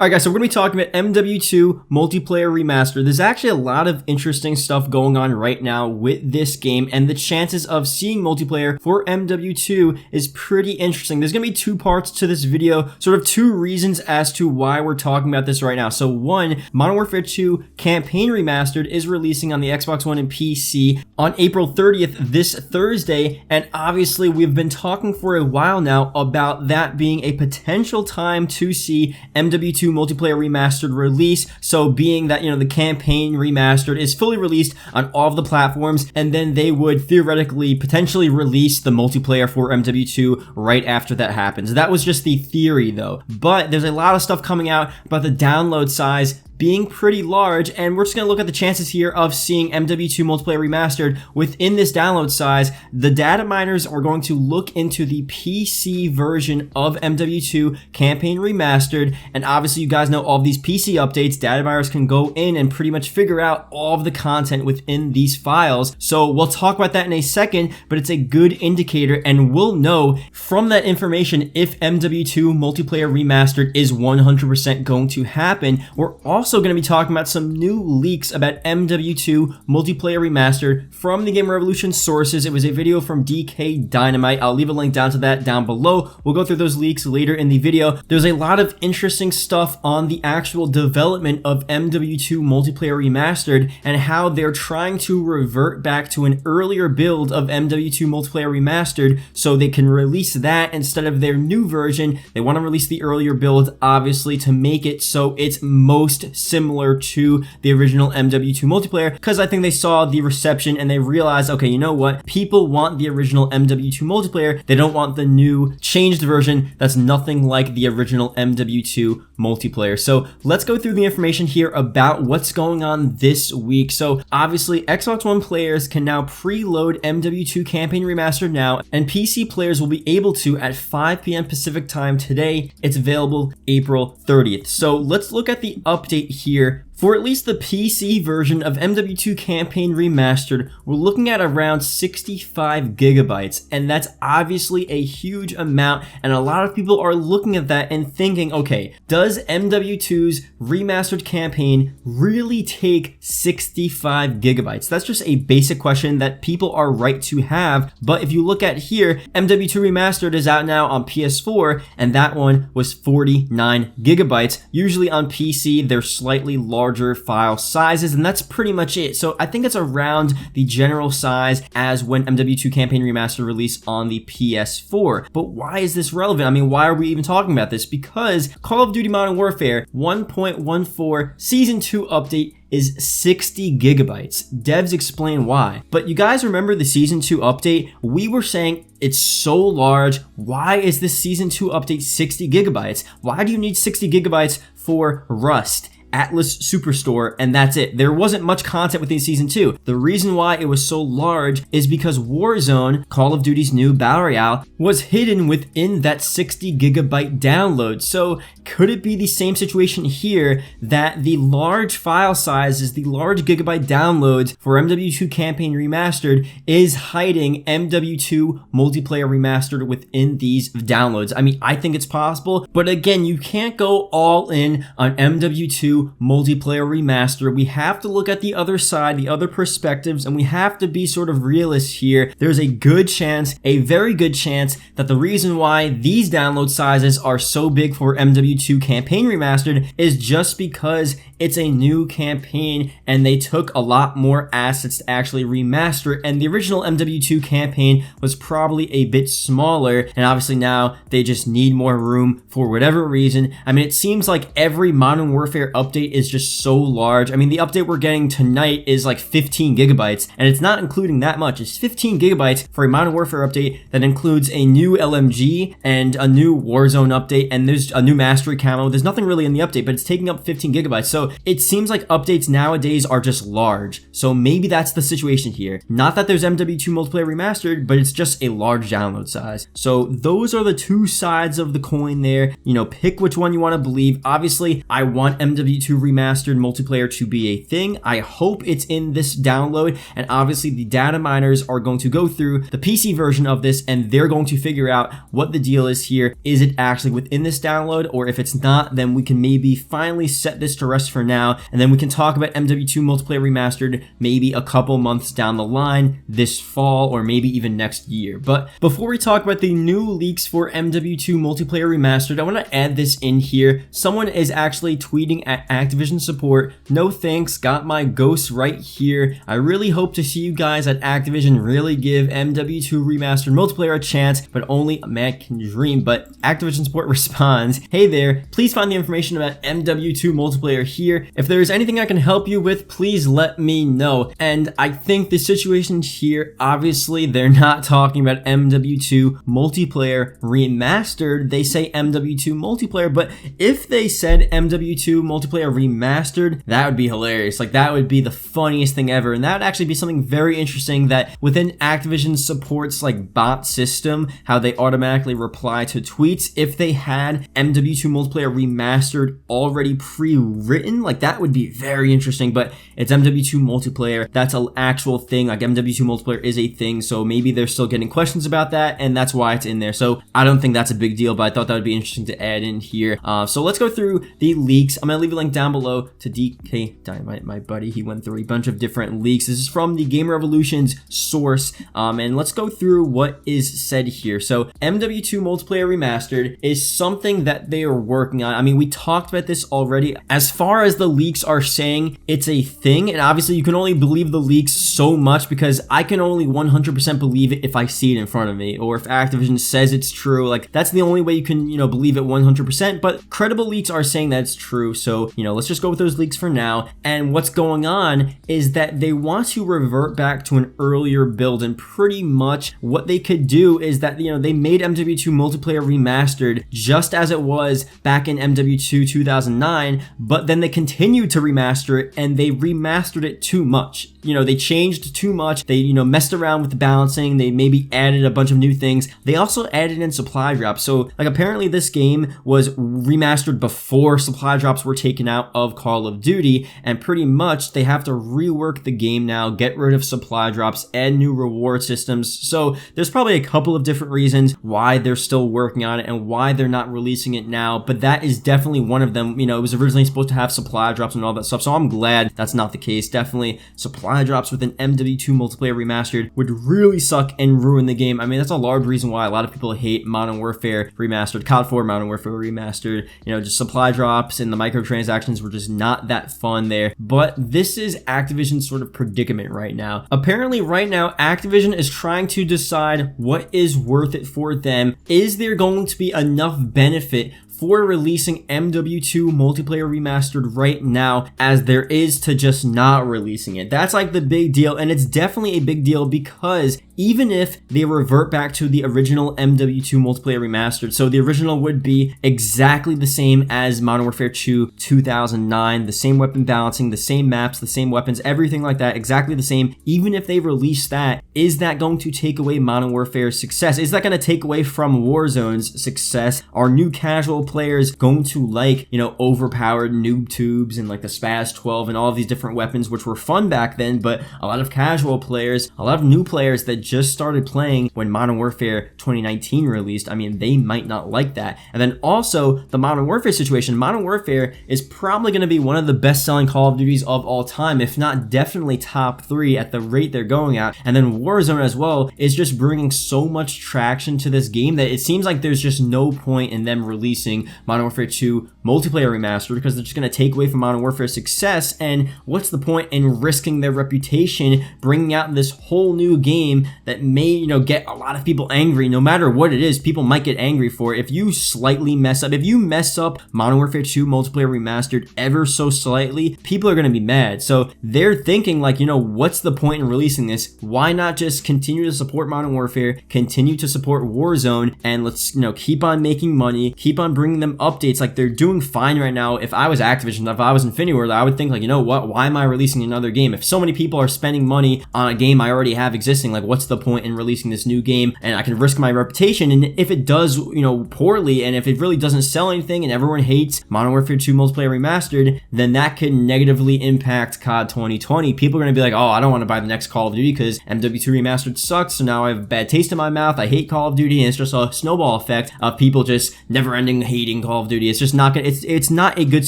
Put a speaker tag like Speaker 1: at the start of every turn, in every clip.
Speaker 1: Alright guys, so we're going to be talking about MW2 Multiplayer Remastered. There's actually a lot of interesting stuff going on right now with this game, and the chances of seeing multiplayer for MW2 is pretty interesting. There's going to be two parts to this video, sort of two reasons as to why we're talking about this right now. So one, Modern Warfare 2 Campaign Remastered is releasing on the Xbox One and PC on April 30th, this Thursday, and obviously we've been talking for a while now about that being a potential time to see MW2 Multiplayer Remastered release. So being that, the Campaign Remastered is fully released on all of the platforms, and then they would theoretically potentially release the multiplayer for MW2 right after that happens. That was just the theory though, but there's a lot of stuff coming out about the download size being pretty large, and we're just going to look at the chances here of seeing MW2 Multiplayer Remastered within this download size. The data miners are going to look into the PC version of MW2 Campaign Remastered, and obviously you guys know all of these PC updates, data miners can go in and pretty much figure out all of the content within these files. So we'll talk about that in a second, but it's a good indicator, and we'll know from that information if MW2 Multiplayer Remastered is 100% going to happen. We're also going to be talking about some new leaks about MW2 Multiplayer Remastered from the Game Revolution sources. It was a video from DK Dynamite. I'll leave a link down to that down below. We'll go through those leaks later in the video. There's a lot of interesting stuff on the actual development of MW2 Multiplayer Remastered and how they're trying to revert back to an earlier build of MW2 Multiplayer Remastered so they can release that instead of their new version. They want to release the earlier build, obviously, to make it so it's most similar to the original MW2 multiplayer, because I think they saw the reception and they realized, okay, you know what? People want the original MW2 multiplayer. They don't want the new changed version that's nothing like the original MW2 multiplayer. So let's go through the information here about what's going on this week. So obviously Xbox One players can now preload MW2 Campaign Remastered now, and PC players will be able to at 5 p.m. Pacific time today. It's available April 30th. So let's look at the update here. For at least the PC version of MW2 Campaign Remastered, we're looking at around 65 gigabytes, and that's obviously a huge amount, and a lot of people are looking at that and thinking, okay, does MW2's remastered campaign really take 65 gigabytes? That's just a basic question that people are right to have, but if you look at here, MW2 Remastered is out now on PS4, and that one was 49 gigabytes. Usually on PC, they're slightly larger file sizes, and that's pretty much it. So I think it's around the general size as when MW2 Campaign Remastered released on the PS4. But why is this relevant? I mean, why are we even talking about this? Because Call of Duty Modern Warfare 1.14 Season 2 update is 60 gigabytes. Devs explain why. But you guys remember the Season 2 update? We were saying it's so large. Why is this Season 2 update 60 gigabytes? Why do you need 60 gigabytes for Rust, Atlas Superstore, and that's it? There wasn't much content within Season 2. The reason why it was so large is because Warzone, Call of Duty's new Battle Royale, was hidden within that 60 gigabyte download. So could it be the same situation here, that the large file sizes, the large gigabyte downloads for MW2 Campaign Remastered is hiding MW2 Multiplayer Remastered within these downloads? I mean, I think it's possible, but again, you can't go all in on MW2 Multiplayer Remastered. We have to look at the other side, the other perspectives, and we have to be sort of realists here. There's a good chance, a very good chance, that the reason why these download sizes are so big for MW2 Campaign Remastered is just because it's a new campaign and they took a lot more assets to actually remaster it, and the original MW2 campaign was probably a bit smaller, and obviously now they just need more room for whatever reason. I mean, it seems like every Modern Warfare update is just so large. I mean, the update we're getting tonight is like 15 gigabytes, and it's not including that much. It's 15 gigabytes for a Modern Warfare update that includes a new LMG and a new Warzone update, and there's a new Mastery camo. There's nothing really in the update, but it's taking up 15 gigabytes. So it seems like updates nowadays are just large. So maybe that's the situation here. Not that there's MW2 Multiplayer Remastered, but it's just a large download size. So those are the two sides of the coin there. Pick which one you want to believe. Obviously, I want MW2 MW2 Remastered multiplayer to be a thing. I hope it's in this download, and obviously the data miners are going to go through the PC version of this and they're going to figure out what the deal is here. Is it actually within this download, or if it's not, then we can maybe finally set this to rest for now, and then we can talk about MW2 multiplayer remastered maybe a couple months down the line, this fall or maybe even next year. But before we talk about the new leaks for MW2 multiplayer remastered, I want to add this in here. Someone is actually tweeting at Activision support, "No thanks, got my ghosts right here. I really hope to see you guys at Activision really give MW2 remastered multiplayer a chance, but only a man can dream." But Activision support responds, "Hey there, please find the information about MW2 multiplayer here. If there is anything I can help you with, please let me know." And I think the situation here, obviously they're not talking about MW2 multiplayer remastered. They say MW2 multiplayer, but if they said MW2 multiplayer remastered, that would be hilarious. Like, that would be the funniest thing ever, and that would actually be something very interesting that within Activision supports like bot system, how they automatically reply to tweets. If they had MW2 multiplayer remastered already pre-written, like, that would be very interesting. But it's MW2 multiplayer, that's an actual thing. Like, MW2 multiplayer is a thing, so maybe they're still getting questions about that, and that's why it's in there. So I don't think that's a big deal, but I thought that would be interesting to add in here. So let's go through the leaks. I'm gonna leave a link down below to DK Dynamite, my buddy. He went through a bunch of different leaks. This is from the Game Revolution's source, and let's go through what is said here. So MW2 multiplayer remastered is something that they are working on. I mean, we talked about this already. As far as the leaks are saying, it's a thing, and obviously you can only believe the leaks so much, because I can only 100% believe it if I see it in front of me, or if Activision says it's true. Like, that's the only way you can, believe it 100%, but credible leaks are saying that it's true. So, let's just go with those leaks for now. And what's going on is that they want to revert back to an earlier build, and pretty much what they could do is that, they made MW2 multiplayer remastered just as it was back in MW2 2009, but then they continued to remaster it, and they remastered it too much. They changed too much. They, messed around with the balancing. They maybe added a bunch of new things. They also added in supply drops. So, like, apparently this game was remastered before supply drops were taken out of Call of Duty, and pretty much they have to rework the game now, get rid of supply drops, add new reward systems. So there's probably a couple of different reasons why they're still working on it and why they're not releasing it now, but that is definitely one of them. It was originally supposed to have supply drops and all that stuff, so I'm glad that's not the case. Definitely supply drops with an MW2 multiplayer remastered would really suck and ruin the game. I mean, that's a large reason why a lot of people hate Modern Warfare Remastered, COD 4 Modern Warfare Remastered. Just supply drops and the microtransactions were just not that fun there. But this is Activision's sort of predicament right now. Apparently right now, Activision is trying to decide what is worth it for them. Is there going to be enough benefit for releasing MW2 multiplayer remastered right now as there is to just not releasing it? That's like the big deal, and it's definitely a big deal because even if they revert back to the original MW2 multiplayer remastered, so the original would be exactly the same as Modern Warfare 2 2009, the same weapon balancing, the same maps, the same weapons, everything like that, exactly the same. Even if they release that, is that going to take away Modern Warfare's success? Is that going to take away from Warzone's success? Are new casual players going to like, overpowered noob tubes and like the Spaz 12 and all of these different weapons, which were fun back then, but a lot of casual players, a lot of new players that just started playing when Modern Warfare 2019 released, I mean, they might not like that. And then also the Modern Warfare situation. Modern Warfare is probably going to be one of the best-selling Call of Duties of all time, if not definitely top 3 at the rate they're going at. And then Warzone as well is just bringing so much traction to this game that it seems like there's just no point in them releasing Modern Warfare 2 multiplayer remastered, because they're just going to take away from Modern Warfare's success. And what's the point in risking their reputation bringing out this whole new game that may, get a lot of people angry? No matter what it is, people might get angry for it. If you slightly mess up, if you mess up Modern Warfare 2 multiplayer remastered ever so slightly, people are going to be mad. So they're thinking like, what's the point in releasing this? Why not just continue to support Modern Warfare, continue to support Warzone, and let's, keep on making money, keep on bringing them updates. Like, they're doing fine right now. If I was Activision, if I was Infinity Ward, I would think like, what? Why am I releasing another game? If so many people are spending money on a game I already have existing, like, what's what's the point in releasing this new game, and I can risk my reputation, and if it does, you know, poorly, and if it really doesn't sell anything and everyone hates Modern Warfare 2 Multiplayer Remastered, then that could negatively impact COD 2020. People are going to be like, oh, I don't want to buy the next Call of Duty because MW2 Remastered sucks, so now I have a bad taste in my mouth, I hate Call of Duty, and it's just a snowball effect of people just never-ending hating Call of Duty. It's just not gonna, it's not a good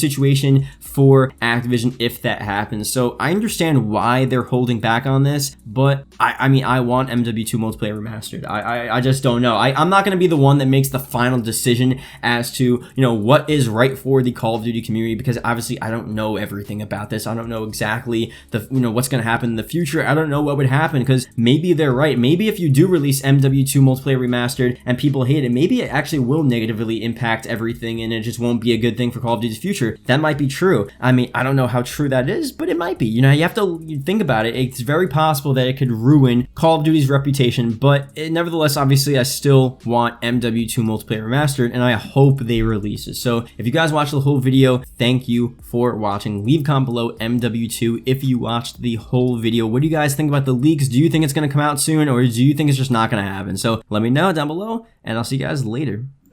Speaker 1: situation for Activision if that happens. So I understand why they're holding back on this, but I mean, I want MW2 Multiplayer Remastered. I just don't know. I'm not going to be the one that makes the final decision as to, you know, what is right for the Call of Duty community, because obviously I don't know everything about this. I don't know exactly you know, what's going to happen in the future. I don't know what would happen, because maybe they're right. Maybe if you do release MW2 Multiplayer Remastered and people hate it, maybe it actually will negatively impact everything and it just won't be a good thing for Call of Duty's future. That might be true. I mean, I don't know how true that is, but it might be. You know, you have to think about it. It's very possible that it could ruin Call of Duty's reputation, but nevertheless, obviously, I still want MW2 Multiplayer Remastered, and I hope they release it. So if you guys watched the whole video, thank you for watching. Leave a comment below MW2 if you watched the whole video. What do you guys think about the leaks? Do you think it's going to come out soon, or do you think it's just not going to happen? So let me know down below, and I'll see you guys later.